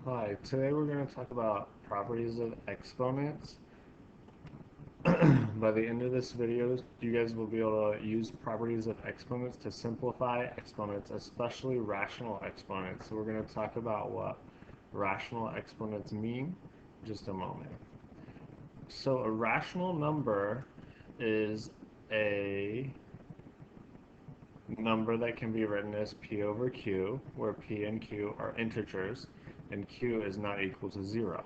Hi, today we're going to talk about properties of exponents. By the end of this video, you guys will be able to use properties of exponents to simplify exponents, especially rational exponents. So we're going to talk about what rational exponents mean in just a moment. So a rational number is a number that can be written as p over q, where p and q are integers, and q is not equal to 0.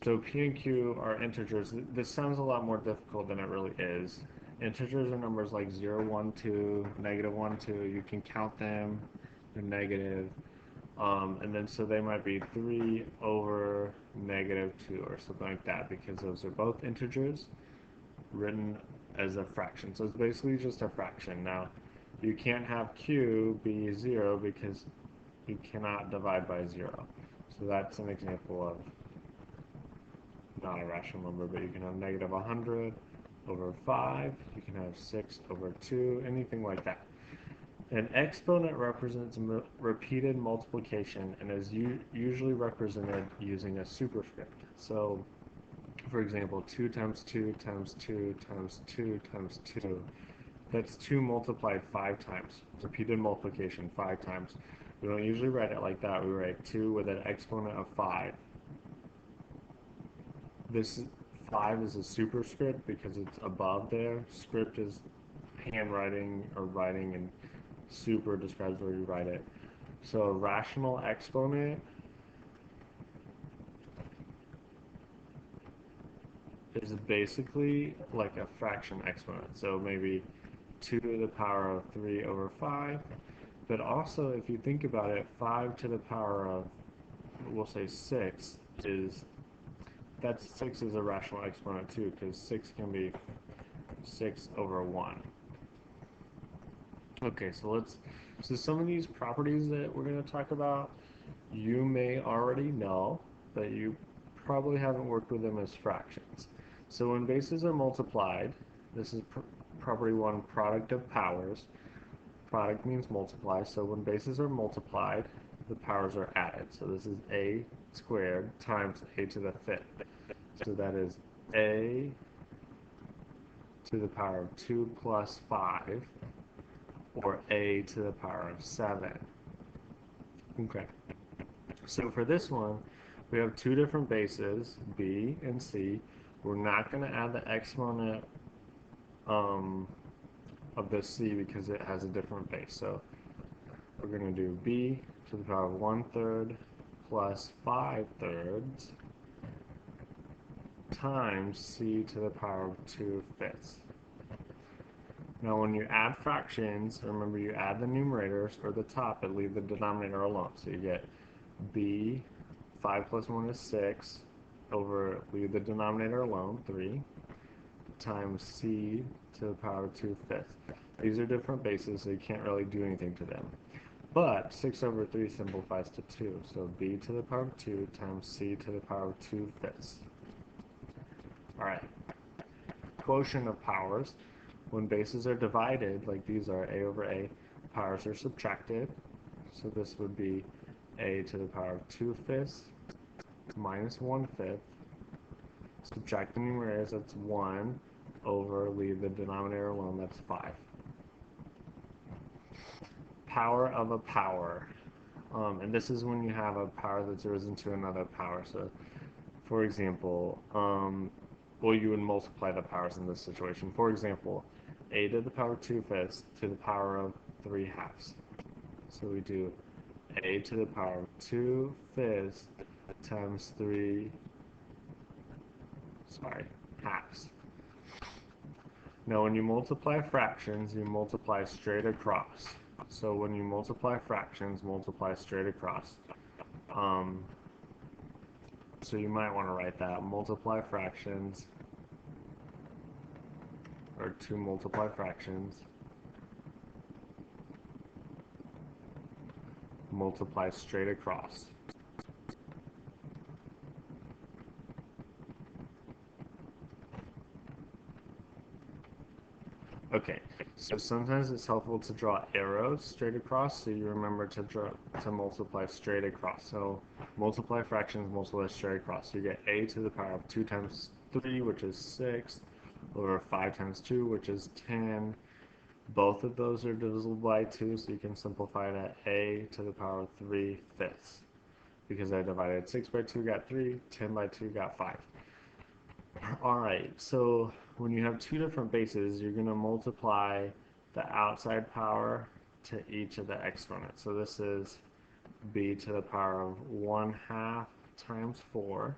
So p and q are integers. This sounds a lot more difficult than it really is. Integers are numbers like 0, 1, 2, negative 1, 2. You can count them, they're negative. And then so they might be 3 over negative 2 or something like that, because those are both integers written as a fraction. So it's basically just a fraction. Now, you can't have q be 0 because you cannot divide by 0. So that's an example of not a rational number, but you can have negative 100 over 5, you can have 6 over 2, anything like that. An exponent represents repeated multiplication and is usually represented using a superscript. So, for example, 2 times 2 times 2 times 2 times 2, that's 2 multiplied 5 times. Repeated multiplication 5 times. We don't usually write it like that. We write 2 with an exponent of 5. This 5 is a superscript because it's above there. Script is handwriting or writing, and super describes where you write it. So a rational exponent is basically like a fraction exponent. So maybe 2 to the power of 3 over 5. But also, if you think about it, 5 to the power of, we'll say 6 is, that's 6 is a rational exponent too, because 6 can be 6 over 1. Okay, so some of these properties that we're going to talk about, you may already know, but you probably haven't worked with them as fractions. So when bases are multiplied, this is property 1, product of powers. Product means multiply, so when bases are multiplied, the powers are added. So this is a squared times a to the 5th. So that is a to the power of 2 plus 5, or a to the power of 7. Okay, so for this one, we have two different bases, b and c. We're not going to add the exponent of the c because it has a different base. So we're going to do b to the power of 1/3 plus 5/3 times c to the power of 2/5. Now when you add fractions, remember you add the numerators or the top and leave the denominator alone. So you get b, 5 plus 1 is 6, over, leave the denominator alone, 3, times c to the power of 2/5. These are different bases, so you can't really do anything to them. But 6 over 3 simplifies to 2, so b to the power of 2 times c to the power of 2/5. Alright, quotient of powers. When bases are divided, like these are, a over a, powers are subtracted. So this would be a to the power of 2/5 minus 1/5. Subtract the numerators, that's 1 over, leave the denominator alone, that's 5. Power of a power. And this is when you have a power that's risen to another power. So, for example, well, you would multiply the powers in this situation. For example, a to the power of 2/5 to the power of 3/2. So we do a to the power of 2/5 times 3, halves. Now when you multiply fractions, you multiply straight across. So when you multiply fractions, multiply straight across. So you might want to write that, multiply fractions, or to multiply fractions, multiply straight across. Okay, So sometimes it's helpful to draw arrows straight across so you remember to multiply straight across. So multiply fractions, multiply straight across. So you get a to the power of 2 times 3, which is 6, over 5 times 2, which is 10. Both of those are divisible by 2, so you can simplify it at a to the power of 3/5. Because I divided 6 by 2 got 3, 10 by 2 got 5. Alright, so when you have two different bases, you're going to multiply the outside power to each of the exponents. So this is b to the power of 1/2 times 4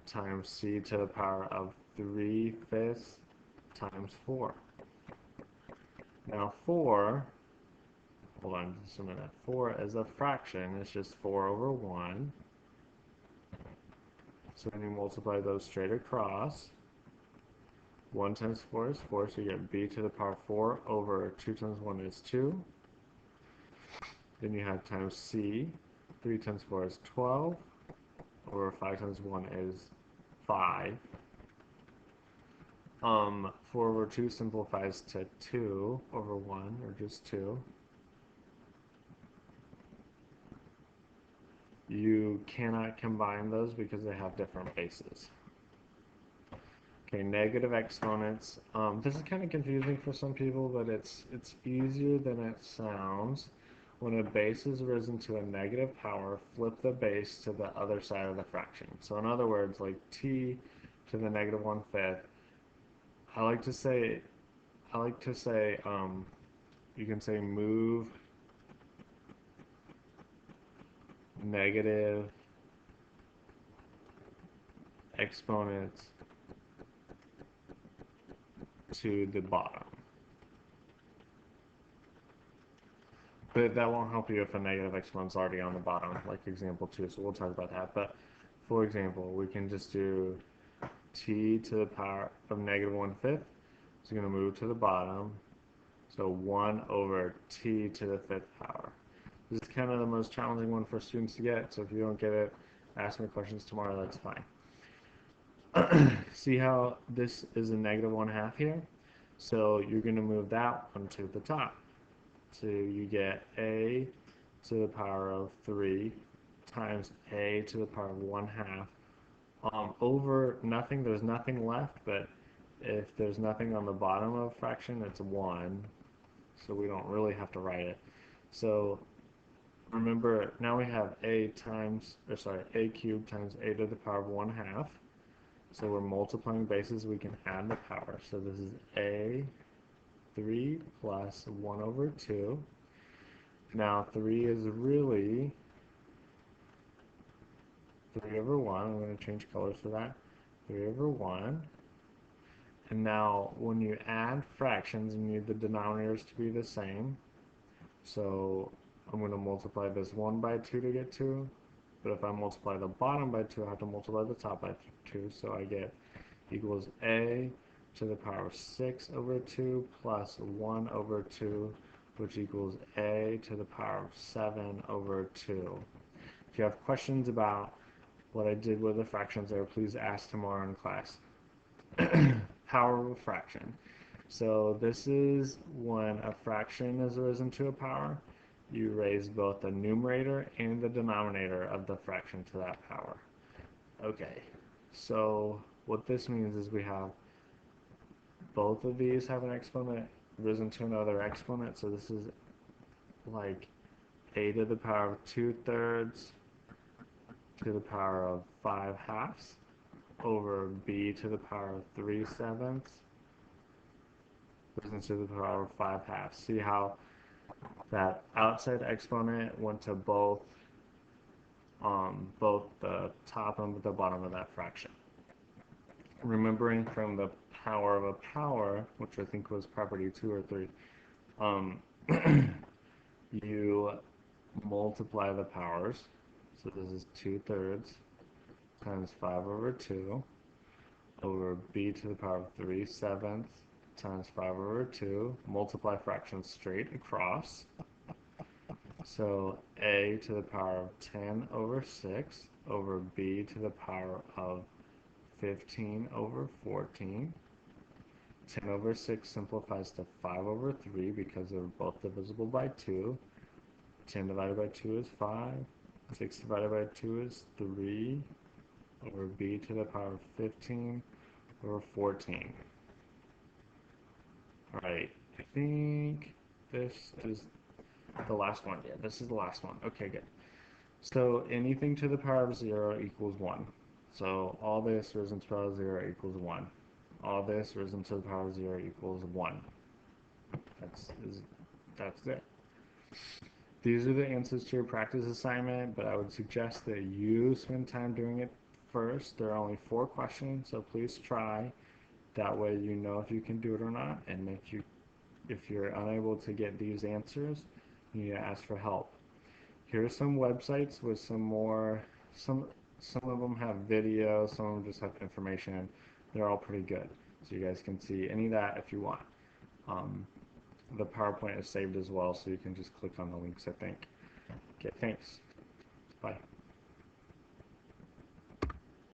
times c to the power of 3/5 times 4. Now 4, hold on just a minute, 4 is a fraction, it's just 4 over 1. So when you multiply those straight across, 1 times 4 is 4, so you get b to the power of 4 over 2 times 1 is 2. Then you have times c, 3 times 4 is 12, over 5 times 1 is 5. 4 over 2 simplifies to 2 over 1, or just 2. You cannot combine those because they have different bases. Okay, negative exponents. This is kind of confusing for some people, but it's easier than it sounds. When a base is risen to a negative power, flip the base to the other side of the fraction. So in other words, like t to the negative 1/5. I like to say, you can say move negative exponents to the bottom. But that won't help you if a negative exponent's already on the bottom, like example 2, so we'll talk about that. But for example, we can just do t to the power of negative 1/5. It's going to move to the bottom. So 1 over t to the 5th power. This is kind of the most challenging one for students to get, so if you don't get it, ask me questions tomorrow, that's fine. See how this is a negative 1/2 here? So you're going to move that one to the top. So you get a to the power of 3 times a to the power of 1/2 over nothing. There's nothing left, but if there's nothing on the bottom of a fraction, it's 1, so we don't really have to write it. So remember, now we have a cubed times a to the power of 1/2. So we're multiplying bases, we can add the power. So this is a 3 plus 1 over 2. Now 3 is really 3 over 1. I'm going to change colors for that. 3 over 1. And now when you add fractions, you need the denominators to be the same. So I'm going to multiply this 1 by 2 to get 2. But if I multiply the bottom by 2, I have to multiply the top by 2. So I get equals a to the power of 6 over 2 plus 1 over 2, which equals a to the power of 7 over 2. If you have questions about what I did with the fractions there, please ask tomorrow in class. Power of a fraction. So this is when a fraction is risen to a power. You raise both the numerator and the denominator of the fraction to that power. Okay, so what this means is we have both of these have an exponent risen to another exponent. So this is like a to the power of 2/3 to the power of 5/2 over b to the power of 3/7 risen to the power of 5/2. See how that outside exponent went to both the top and the bottom of that fraction. Remembering from the power of a power, which I think was property 2 or 3, you multiply the powers. So this is 2/3 times 5 over 2 over b to the power of 3/7 times 5 over 2. Multiply fractions straight across. So a to the power of 10 over 6 over b to the power of 15 over 14. 10 over 6 simplifies to 5 over 3 because they're both divisible by 2. 10 divided by 2 is 5. 6 divided by 2 is 3 over b to the power of 15 over 14. Alright, I think this is the last one. Yeah, this is the last one. Okay, good. So anything to the power of 0 equals 1. So all this risen to the power of 0 equals 1. All this risen to the power of 0 equals 1. That's it. These are the answers to your practice assignment, but I would suggest that you spend time doing it first. There are only 4 questions, so please try. That way you know if you can do it or not, and if you're unable to get these answers, you need to ask for help. Here are some websites with some of them have video, some of them just have information. They're all pretty good, so you guys can see any of that if you want. The PowerPoint is saved as well, so you can just click on the links, I think. Okay, thanks. Bye.